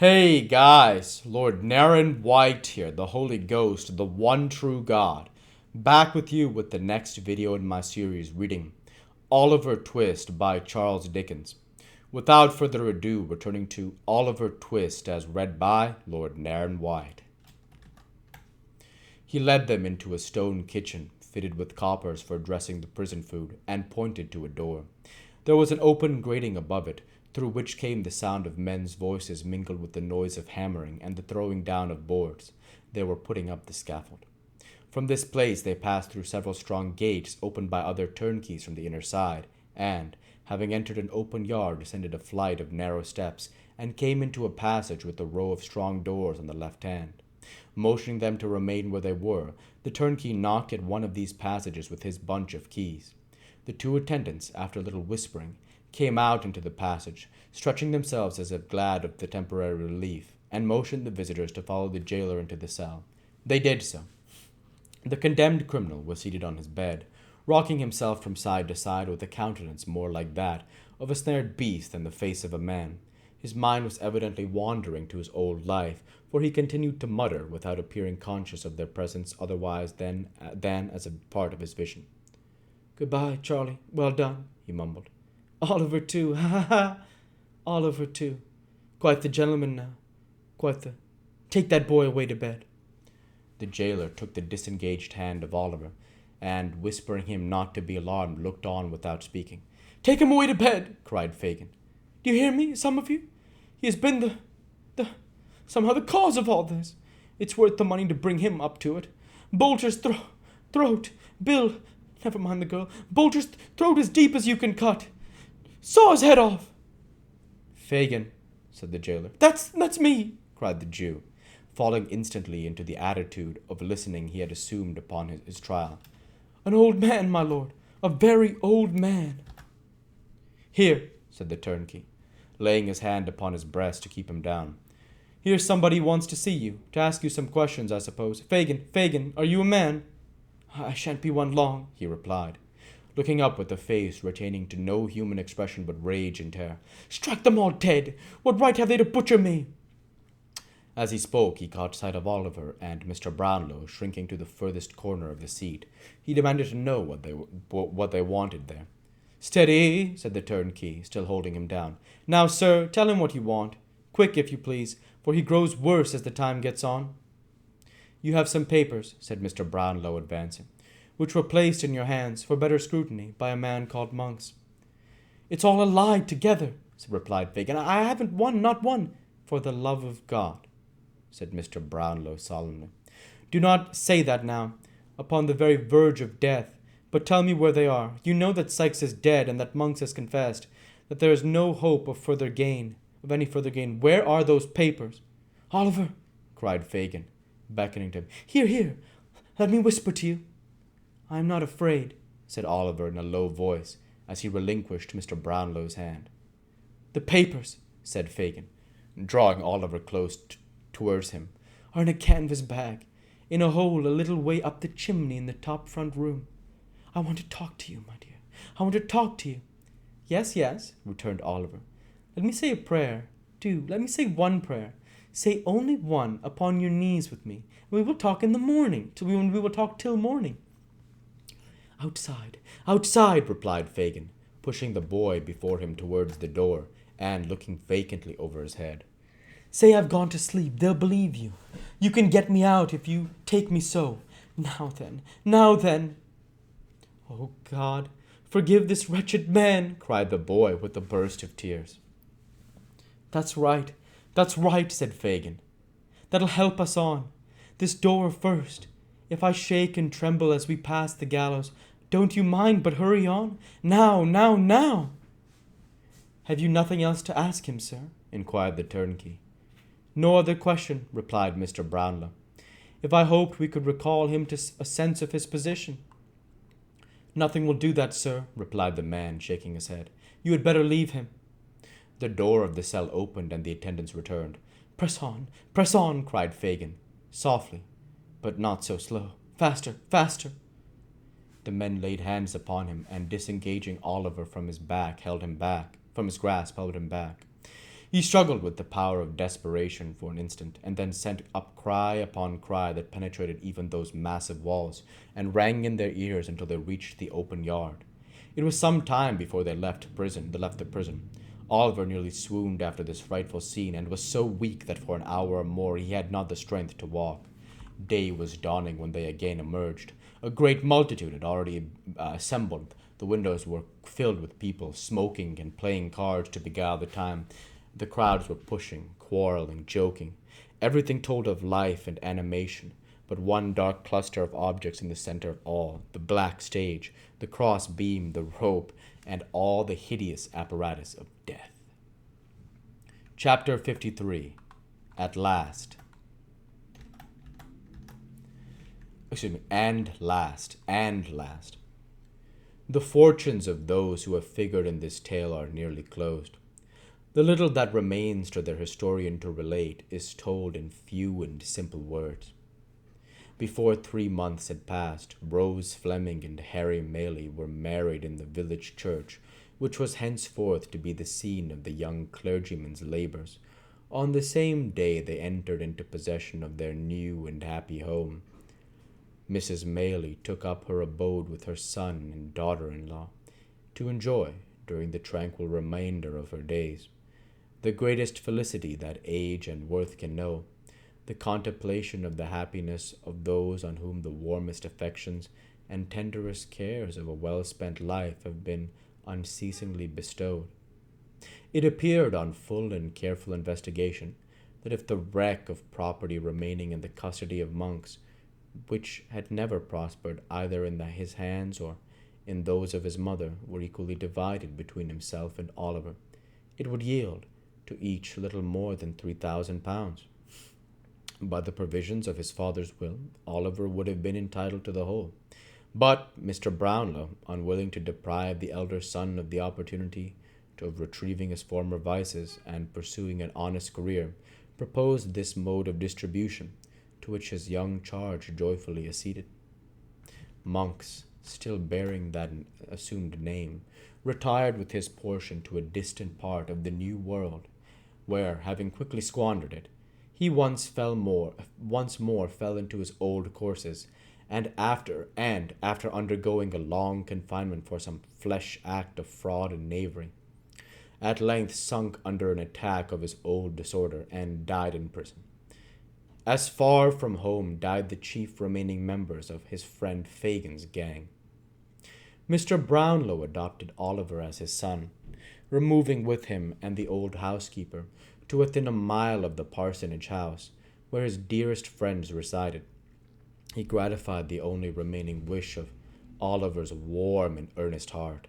Hey guys, Lord Naren White here, the Holy Ghost, the one true God, back with you with the next video in my series reading Oliver Twist by Charles Dickens. Without further ado, returning to Oliver Twist as read by Lord Naren White. He led them into a stone kitchen fitted with coppers for dressing the prison food and pointed to a door. There was an open grating above it, through which came the sound of men's voices mingled with the noise of hammering and the throwing down of boards. They were putting up the scaffold. From this place they passed through several strong gates opened by other turnkeys from the inner side, and, having entered an open yard, descended a flight of narrow steps, and came into a passage with a row of strong doors on the left hand. Motioning them to remain where they were, the turnkey knocked at one of these passages with his bunch of keys. The two attendants, after a little whispering, came out into the passage, stretching themselves as if glad of the temporary relief, and motioned the visitors to follow the jailer into the cell. They did so. The condemned criminal was seated on his bed, rocking himself from side to side with a countenance more like that of a snared beast than the face of a man. His mind was evidently wandering to his old life, for he continued to mutter without appearing conscious of their presence otherwise than as a part of his vision. "Goodbye, Charlie. Well done," he mumbled. "Oliver, too. Ha ha ha! Oliver, too. Quite the gentleman now. Quite the... Take that boy away to bed." The jailer took the disengaged hand of Oliver, and, whispering him not to be alarmed, looked on without speaking. "Take him away to bed!" cried Fagin. "Do you hear me, some of you? He has been somehow the cause of all this. It's worth the money to bring him up to it. Bolt his throat. Bill, never mind the girl. Bolt his throat as deep as you can cut. Saw his head off." "Fagin," said the jailer. That's me," cried the Jew, falling instantly into the attitude of listening he had assumed upon his trial. "An old man, my lord, a very old man." "Here," said the turnkey, laying his hand upon his breast to keep him down. "Here's somebody who wants to see you, to ask you some questions, I suppose. Fagin, are you a man?" "I shan't be one long," he replied, looking up with a face retaining to no human expression but rage and terror. "Strike them all dead! What right have they to butcher me?" As he spoke, he caught sight of Oliver and Mr. Brownlow shrinking to the furthest corner of the seat. He demanded to know what they wanted there. "Steady," said the turnkey, still holding him down. "Now, sir, tell him what you want. Quick, if you please, for he grows worse as the time gets on." "You have some papers," said Mr. Brownlow, advancing, "which were placed in your hands for better scrutiny by a man called Monks." "It's all a lie together," replied Fagin. "I haven't one, not one." "For the love of God," said Mr. Brownlow solemnly, "do not say that now, upon the very verge of death, but tell me where they are. You know that Sykes is dead and that Monks has confessed, that there is no hope of any further gain. Where are those papers?" "Oliver," cried Fagin, beckoning to him. Here, let me whisper to you." "I am not afraid," said Oliver in a low voice, as he relinquished Mr. Brownlow's hand. "The papers," said Fagin, drawing Oliver close towards him, "are in a canvas bag, in a hole a little way up the chimney in the top front room. I want to talk to you, my dear. I want to talk to you." Yes, returned Oliver. "Let me say a prayer. Do, let me say one prayer. Say only one upon your knees with me. We will talk in the morning, we will talk till morning." Outside, replied Fagin, pushing the boy before him towards the door, and looking vacantly over his head. "Say I've gone to sleep. They'll believe you. You can get me out if you take me so. Now then. "Oh, God, forgive this wretched man," cried the boy with a burst of tears. That's right, said Fagin. "That'll help us on. This door first. If I shake and tremble as we pass the gallows, don't you mind, but hurry on. Now. "Have you nothing else to ask him, sir?" inquired the turnkey. "No other question," replied Mr. Brownlow. "If I hoped we could recall him to a sense of his position." "Nothing will do that, sir," replied the man, shaking his head. "You had better leave him." The door of the cell opened and the attendants returned. Press on, cried Fagin, softly, but not so slow. Faster. The men laid hands upon him and, disengaging Oliver from his grasp, held him back. He struggled with the power of desperation for an instant, and then sent up cry upon cry that penetrated even those massive walls, and rang in their ears until they reached the open yard. It was some time before they left the prison. Oliver nearly swooned after this frightful scene, and was so weak that for an hour or more he had not the strength to walk. Day was dawning when they again emerged. A great multitude had already assembled. The windows were filled with people, smoking and playing cards to beguile the time. The crowds were pushing, quarreling, joking. Everything told of life and animation, but one dark cluster of objects in the center of all, the black stage, the cross beam, the rope, and all the hideous apparatus of death. Chapter 53. At last. And last. The fortunes of those who have figured in this tale are nearly closed. The little that remains to their historian to relate is told in few and simple words. Before 3 months had passed, Rose Fleming and Harry Maylie were married in the village church, which was henceforth to be the scene of the young clergyman's labors. On the same day they entered into possession of their new and happy home. Mrs. Maylie took up her abode with her son and daughter-in-law, to enjoy, during the tranquil remainder of her days, the greatest felicity that age and worth can know, the contemplation of the happiness of those on whom the warmest affections and tenderest cares of a well-spent life have been unceasingly bestowed. It appeared on full and careful investigation that if the wreck of property remaining in the custody of monks, which had never prospered either in his hands or in those of his mother, were equally divided between himself and Oliver, it would yield to each little more than £3,000. By the provisions of his father's will, Oliver would have been entitled to the whole. But Mr. Brownlow, unwilling to deprive the elder son of the opportunity of retrieving his former vices and pursuing an honest career, proposed this mode of distribution, to which his young charge joyfully acceded. Monks, still bearing that assumed name, retired with his portion to a distant part of the New World, where, having quickly squandered it, he once more fell into his old courses, and after undergoing a long confinement for some flesh act of fraud and knavery, at length sunk under an attack of his old disorder, and died in prison. As far from home died the chief remaining members of his friend Fagin's gang. Mr. Brownlow adopted Oliver as his son, removing with him and the old housekeeper to within a mile of the parsonage house, where his dearest friends resided. He gratified the only remaining wish of Oliver's warm and earnest heart,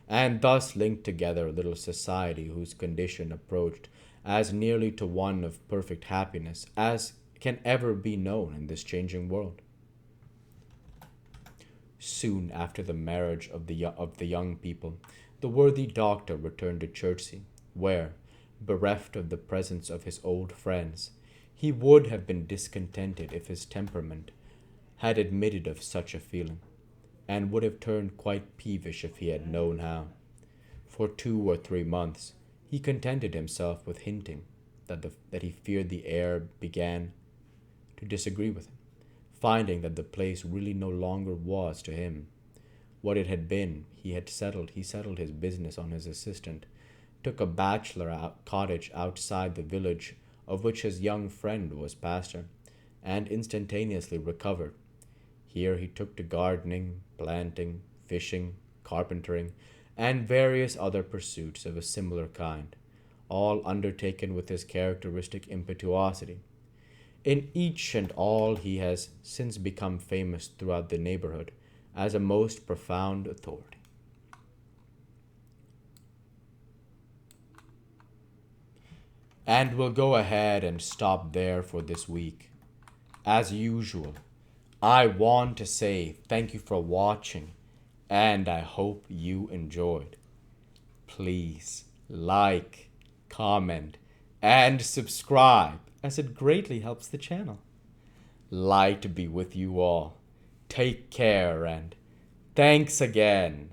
and thus linked together a little society whose condition approached as nearly to one of perfect happiness as can ever be known in this changing world. Soon after the marriage of the young people, the worthy doctor returned to Chertsey, where, bereft of the presence of his old friends, he would have been discontented if his temperament had admitted of such a feeling, and would have turned quite peevish if he had known how. For 2 or 3 months he contented himself with hinting that he feared the air began to disagree with him, finding that the place really no longer was to him what it had been. He settled his business on his assistant, took a bachelor cottage outside the village of which his young friend was pastor, and instantaneously recovered. Here he took to gardening, planting, fishing, carpentering, and various other pursuits of a similar kind, all undertaken with his characteristic impetuosity. In each and all he has since become famous throughout the neighborhood as a most profound authority. And we'll go ahead and stop there for this week. As usual, I want to say thank you for watching, and I hope you enjoyed. Please like, comment, and subscribe, as it greatly helps the channel. Light be with you all. Take care, and thanks again.